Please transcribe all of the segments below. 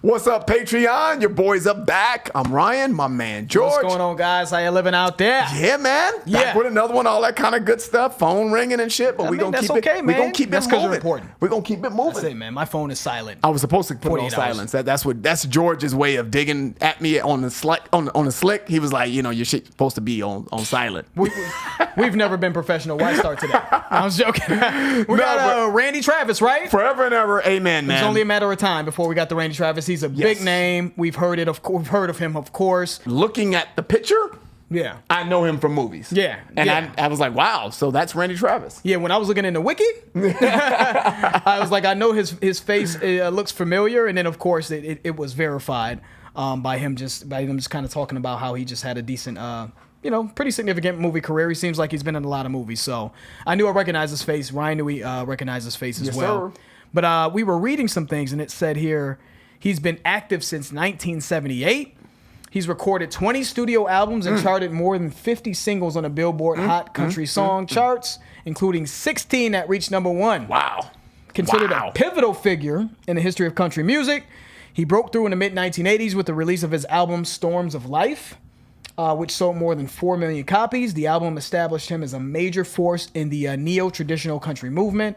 What's up, Patreon? Your boys are back. I'm Ryan, my man George. What's going on, guys? How you living out there? Yeah, man. Back with another one, all that kind of good stuff, phone ringing and shit. But we're gonna keep it. We're gonna keep that's it moving. That's important. We're gonna keep it moving. That's it, man. My phone is silent. I was supposed to put it on silence. That's George's way of digging at me on the slick. He was like, your shit's supposed to be on silent. We've never been professional. Why start today? I was joking. We got Randy Travis, right? Forever and ever, amen, man. It's only a matter of time before we got the Randy Travis. He's a big name. We've heard of him, of course. Looking at the picture, yeah, I know him from movies. Yeah, and I was like, wow, so that's Randy Travis. Yeah, when I was looking in the wiki, I was like, I know his face looks familiar, and then of course it was verified by him just kind of talking about how he just had a decent. Pretty significant movie career. He seems like he's been in a lot of movies. So I knew I recognized his face. Ryan knew he recognized his face as well. Sir. But we were reading some things, and it said here he's been active since 1978. He's recorded 20 studio albums and charted more than 50 singles on the Billboard Hot Country Song charts, including 16 that reached #1. Wow. Considered a pivotal figure in the history of country music. He broke through in the mid-1980s with the release of his album Storms of Life, which sold more than 4 million copies. The album established him as a major force in the neo-traditional country movement.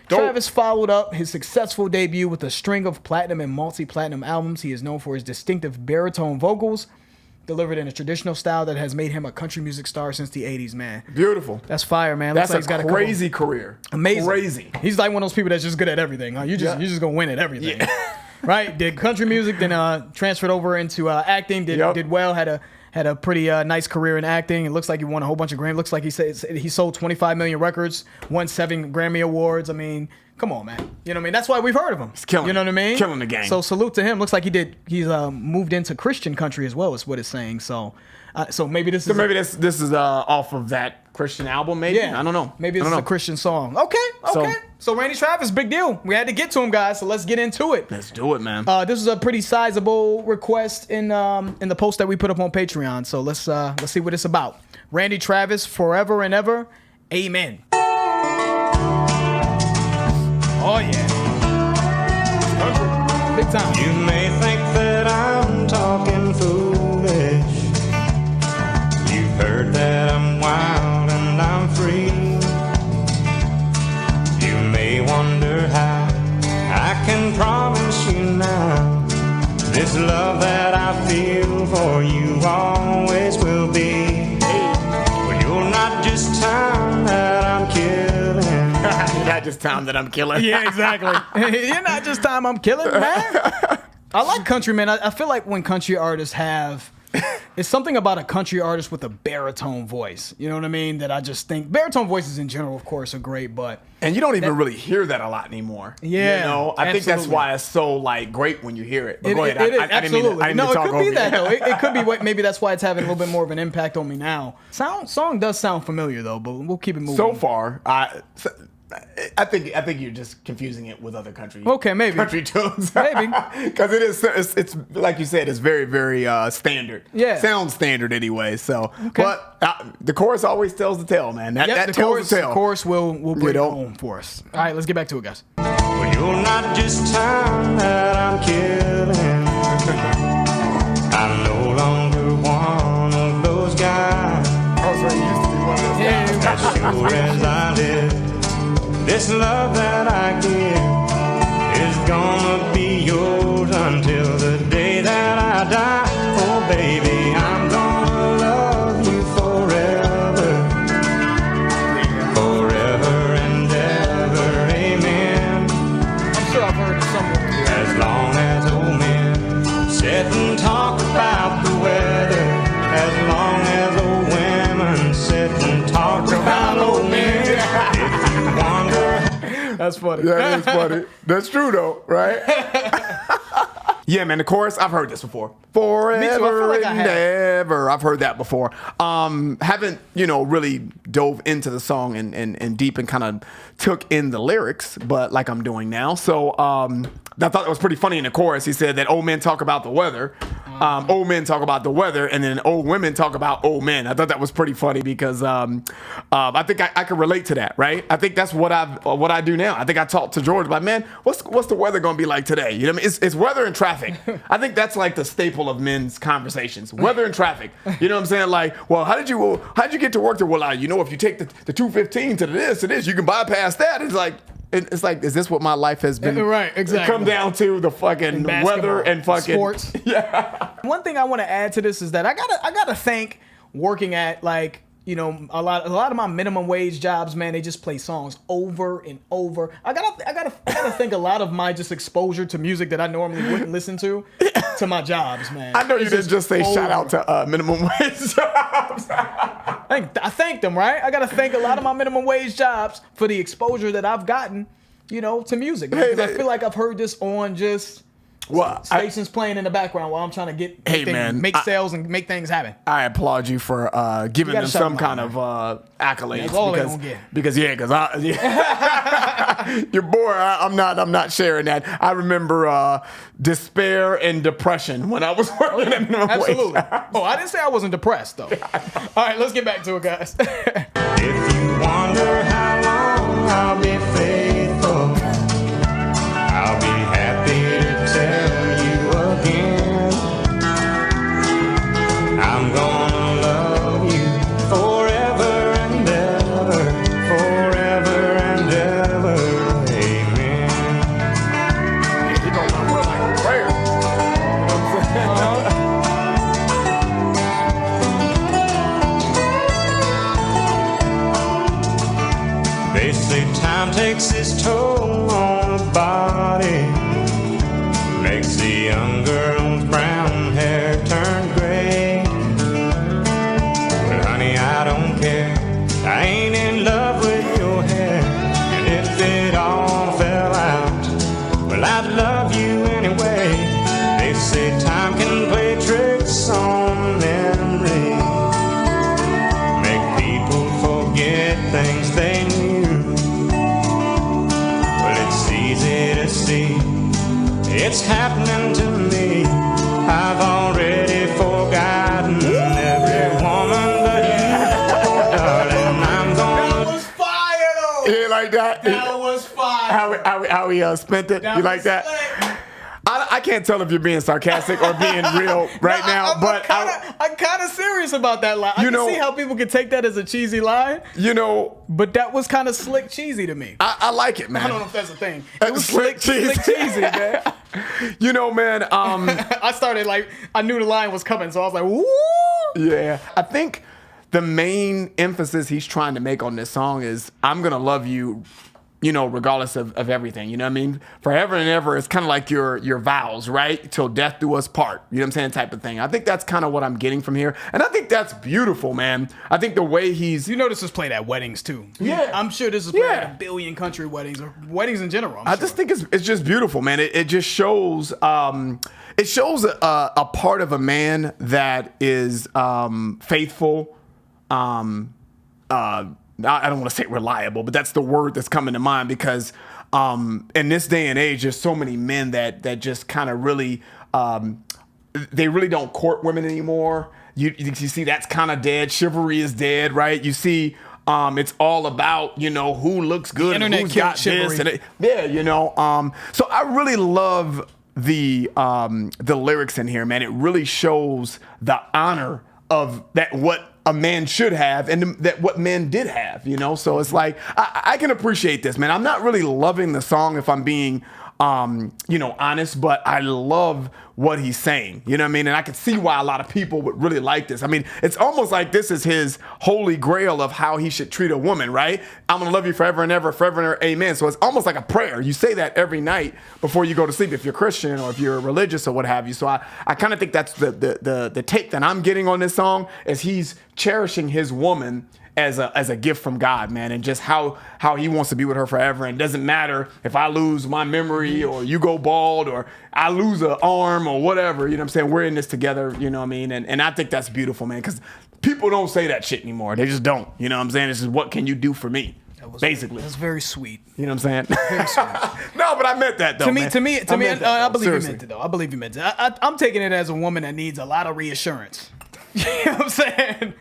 Dope. Travis followed up his successful debut with a string of platinum and multi-platinum albums. He is known for his distinctive baritone vocals, delivered in a traditional style that has made him a country music star since the 80s, man. Beautiful. That's fire, man. That's like he's got a crazy career. Amazing. Crazy. He's like one of those people that's just good at everything. You're just going to win at everything. Yeah. Right? Did country music, then transferred over into acting, did well, had a pretty nice career in acting. It looks like he won a whole bunch of Grammys. Looks like he sold 25 million records, won 7 Grammy Awards. I mean, come on, man. You know what I mean? That's why we've heard of him. He's killing. You know what I mean? Killing the game. So salute to him. Looks like he's moved into Christian country as well, is what it's saying. So maybe this is off of that Christian album, maybe? Yeah. I don't know. Maybe it's a Christian song. Okay. So Randy Travis, big deal. We had to get to him, guys, so let's get into it. Let's do it, man. This is a pretty sizable request in the post that we put up on Patreon. So let's see what it's about. Randy Travis, Forever and Ever, Amen. Oh yeah. Big time. You may think that I'm talking foolish. You've heard that I'm wild and I'm free. You may wonder how I can promise you now this love that I feel for you always will be. Well, you're not just time that I'm killing. Not just time that I'm killing. Yeah, exactly. You're not just time I'm killing, man. I like country, man. I feel like when country artists have... It's something about a country artist with a baritone voice. You know what I mean? That I just think... Baritone voices in general, of course, are great, but... And you don't even really hear that a lot anymore. Yeah. I think that's why it's so great when you hear it. But go ahead. I didn't mean to talk over you. It could be that, though. It could be maybe that's why it's having a little bit more of an impact on me now. Song does sound familiar, though, but we'll keep it moving. So far, I think you're just confusing it with other country. Okay, maybe country tunes. Maybe because it's like you said, it's very very standard. Yeah, sounds standard anyway. So, but the chorus always tells the tale, man. That tells the tale. The chorus will bring it home for us. All right, let's get back to it, guys. Well, you're not just time that I'm killing. I'm no longer one of those guys. Oh, so you used to be one of those guys. As sure as I live. This love that I give is gonna be yours until the day that I die. Oh, baby, I'm gonna love you forever. Forever and ever, amen. I'm sure I've heard it somewhere. As long as old men sit and talk about the weather. As long as old women sit and talk about old men. That's funny. That is funny. That's true though, right? Yeah, man, the chorus, I've heard this before. Forever and ever. I've heard that before. Haven't, really dove into the song and deep and kind of took in the lyrics, but like I'm doing now. So I thought it was pretty funny in the chorus. He said that old men talk about the weather. Old men talk about the weather, and then old women talk about old men. I thought that was pretty funny because I think I can relate to that, right? I think that's what I do now. I think I talked to George about, man, what's the weather gonna be like today? You know what I mean? It's weather and traffic traffic. I think that's like the staple of men's conversations. Weather and traffic. You know what I'm saying? Like, well, how did you get to work there? Well, if you take the 215 to this, you can bypass that. It's like, is this what my life has been? Right, exactly. Come down to the fucking weather and fucking sports. Yeah. One thing I want to add to this is that I gotta thank working at like, a lot of my minimum wage jobs, man, they just play songs over and over. I gotta think a lot of my just exposure to music that I normally wouldn't listen to my jobs, man. I know you didn't just say shout out to minimum wage jobs. I thanked them, right? I gotta thank a lot of my minimum wage jobs for the exposure that I've gotten, to music. Because I feel like I've heard this on just stations playing in the background while I'm trying to make sales and make things happen. I applaud you for giving them some kind of accolades. That's all they're gonna get. Because your boy, I'm not sharing that. I remember despair and depression when I was working at minimum wage. Absolutely. I didn't say I wasn't depressed though. All right, let's get back to it, guys. If you wonder how long I'll be faithful, I'll be happy to tell you again. I'm gonna love you forever and ever, forever and ever. Amen. He gonna run like a prayer. You know what I'm saying? They say time takes its toll on the body, makes the young girl's brown hair turn gray. But honey, I don't care, I ain't in love with your hair. And if it all fell out, well, I'd love you anyway. They say time can play tricks on memory, make people forget things they knew. Well, it's easy to see it's happening to me. I've already forgotten every woman but you, oh, darling. I'm That gonna. was fire though. You like that? That was fire. How we spent it? You like that? I can't tell if you're being sarcastic or being real right now, but I'm kind of serious about that line. I can see how people could take that as a cheesy line, but that was kind of slick cheesy to me. I like it, man. I don't know if that's a thing. It was Slick cheesy, man. Man. I started I knew the line was coming, so I was like, woo! Yeah. I think the main emphasis he's trying to make on this song is I'm gonna love you, regardless of everything. You know what I mean? Forever and ever is kind of like your vows, right? Till death do us part. You know what I'm saying? Type of thing. I think that's kind of what I'm getting from here. And I think that's beautiful, man. I think the way he's... this was played at weddings too. Yeah. I'm sure this is played at a billion country weddings or weddings in general. I just think it's just beautiful, man. It just shows... it shows a part of a man that is faithful, I don't want to say reliable, but that's the word that's coming to mind because in this day and age, there's so many men that just kind of really, they really don't court women anymore. You see that's kind of dead. Chivalry is dead, right? You see it's all about, who looks good and who's got this. And so I really love the lyrics in here, man. It really shows the honor of that, what a man should have and that what men did have, so it's like I can appreciate this, man. I'm not really loving the song if I'm being honest, but I love what he's saying, you know what I mean? And I can see why a lot of people would really like this. I mean, it's almost like this is his holy grail of how he should treat a woman, right? I'm gonna love you forever and ever, amen. So it's almost like a prayer. You say that every night before you go to sleep if you're Christian or if you're religious or what have you. So I kind of think that's the take that I'm getting on this song is he's cherishing his woman as a gift from God, man, and just how he wants to be with her forever. And it doesn't matter if I lose my memory or you go bald or I lose an arm or whatever, you know what I'm saying? We're in this together, you know what I mean? And I think that's beautiful, man, because people don't say that shit anymore. They just don't, you know what I'm saying? It's just, what can you do for me? Basically. That's very sweet. You know what I'm saying? Very sweet. No, but I meant that though. To me, I believe Seriously. you meant it though. I believe you meant it. I'm taking it as a woman that needs a lot of reassurance. You know what I'm saying?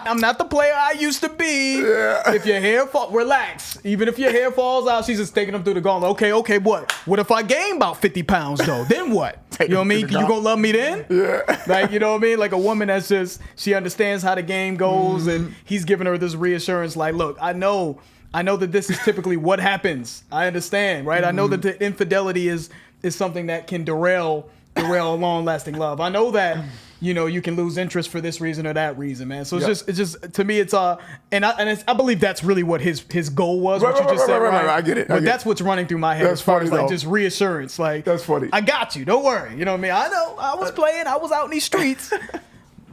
I'm not the player I used to be. Yeah. If your hair relax. Even if your hair falls out, she's just taking them through the gauntlet. Okay, what? What if I gain about 50 pounds though? Then what? You know what I mean? You gonna love me then? Yeah. Like, you know what I mean? Like a woman that's just, she understands how the game goes, and he's giving her this reassurance like, look, I know that this is typically what happens. I understand, right? I know that the infidelity is something that can derail a long-lasting love. I know that, you know, you can lose interest for this reason or that reason, man. So it's just to me, it's and I believe that's really what his goal was. What you just said, right? I get it. But that's what's running through my head That's as far funny, as like though. just reassurance. Like, That's funny. I got you. Don't worry. You know what I mean? I know. I was playing. I was out in these streets,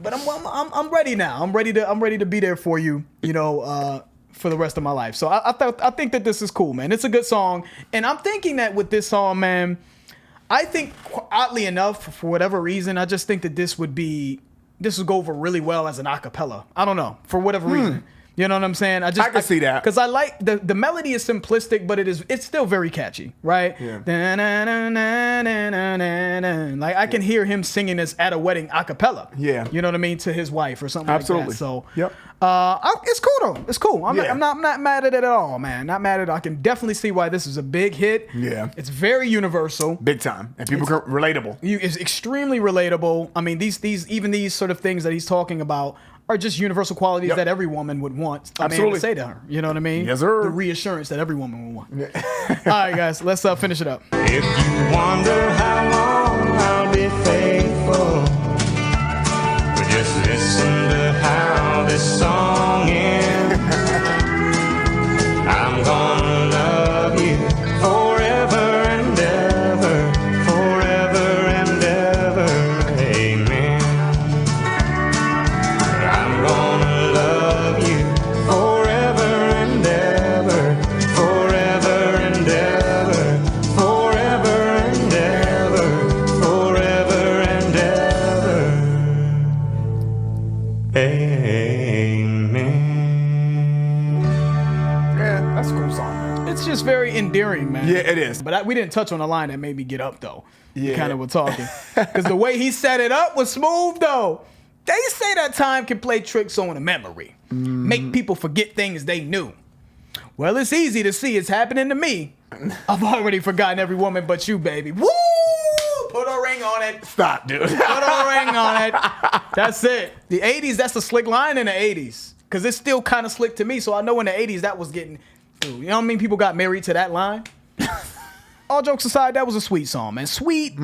but I'm ready now. I'm ready to be there for you. You know. For the rest of my life. So I think that this is cool, man. It's a good song. And I'm thinking that with this song, man, I think oddly enough, for whatever reason, I just think that this would go over really well as an acapella. I don't know. For whatever reason. You know what I'm saying? I can see that. Because I like the melody is simplistic, but it's still very catchy, right? Yeah. Like I can hear him singing this at a wedding acapella. Yeah. You know what I mean? To his wife or something Absolutely. like that. So Yep. it's cool though. It's cool. I'm Yeah. not mad at it at all, man. Not mad at it. I can definitely see why this is a big hit. Yeah. It's very universal. Big time. And people relatable. It's extremely relatable. I mean, these sort of things that he's talking about are just universal qualities Yep. that every woman would want a man Absolutely. to say to her. You know what I mean? Yes, sir. The reassurance that every woman would want. All right, guys, let's finish it up. If you wonder how long I'll be faithful, but just listen to how this song ends. I'm gonna love you forever and ever, forever and ever, amen. I'm gonna love you forever and ever, forever and ever, forever and ever, forever and ever, amen. Yeah, that's a cool song, man. It's just very endearing, man. Yeah, it is. But we didn't touch on a line that made me get up, though. Yeah. We kind of were talking. Because the way he set it up was smooth, though. They say that time can play tricks on a memory. Make people forget things they knew. Well, it's easy to see it's happening to me. I've already forgotten every woman but you, baby. Woo! Put a ring on it. Stop, dude. Put a ring on it. That's it. The 80s, that's a slick line in the 80s. Because it's still kind of slick to me. So I know in the 80s that was getting through. You know what I mean? People got married to that line. All jokes aside, that was a sweet song, man. Sweet,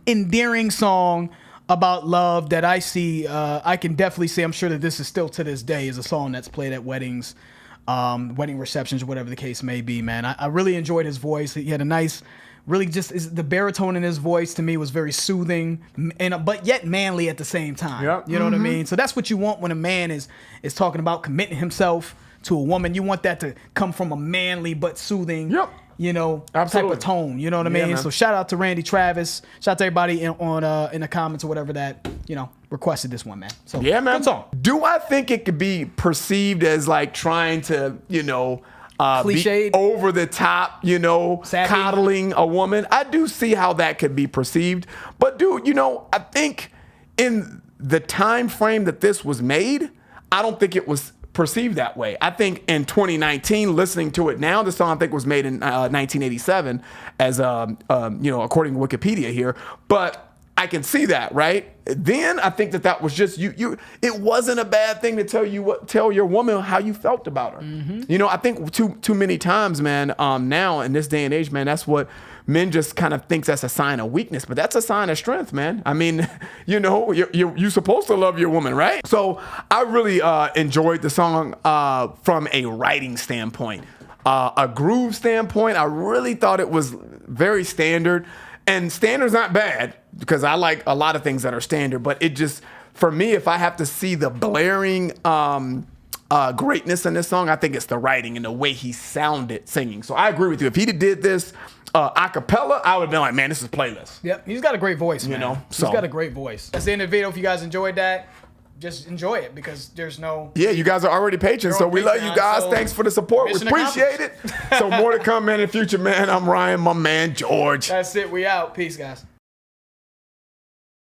endearing song about love that I see. I can definitely say, I'm sure that this is still to this day is a song that's played at weddings, wedding receptions, whatever the case may be, man. I really enjoyed his voice. He had a nice, really just the baritone in his voice to me was very soothing, but yet manly at the same time. Yep. You know what I mean? So that's what you want when a man is talking about committing himself to a woman. You want that to come from a manly but soothing. Yep. You know, Absolutely. type of tone. You know what I Yeah, mean? man. So shout out to Randy Travis. Shout out to everybody in the comments or whatever that, you know, requested this one, man. So Yeah, man. good song. Do I think it could be perceived as like trying to, you know, be Cliched? over the top, you know, Savvy? coddling a woman? I do see how that could be perceived. But dude, you know, I think in the time frame that this was made, I don't think it was perceived that way. I think in 2019, listening to it now, the song I think was made in 1987, as you know, according to Wikipedia here. But I can see that, right? Then I think that was just you. It wasn't a bad thing to tell your woman how you felt about her. You know, I think too many times, man. Now in this day and age, man, that's what men just kind of thinks that's a sign of weakness, but that's a sign of strength, man. I mean, you know, you're supposed to love your woman, right? So I really enjoyed the song from a writing standpoint, a groove standpoint. I really thought it was very standard. And standard's not bad because I like a lot of things that are standard, but it just, for me, if I have to see the blaring greatness in this song, I think it's the writing and the way he sounded singing. So I agree with you. If he did this a cappella, I would have been like, man, this is playlist. Yep, he's got a great voice, man. know, He's so. got a great voice. That's the end of the video. If you guys enjoyed that, just enjoy it because there's no... Yeah, you guys are already patrons, so on we love you Patreon, guys. so Thanks for the support. We mission appreciate it. So more to come, man, in the future, man. I'm Ryan, my man, George. That's it. We out. Peace, guys.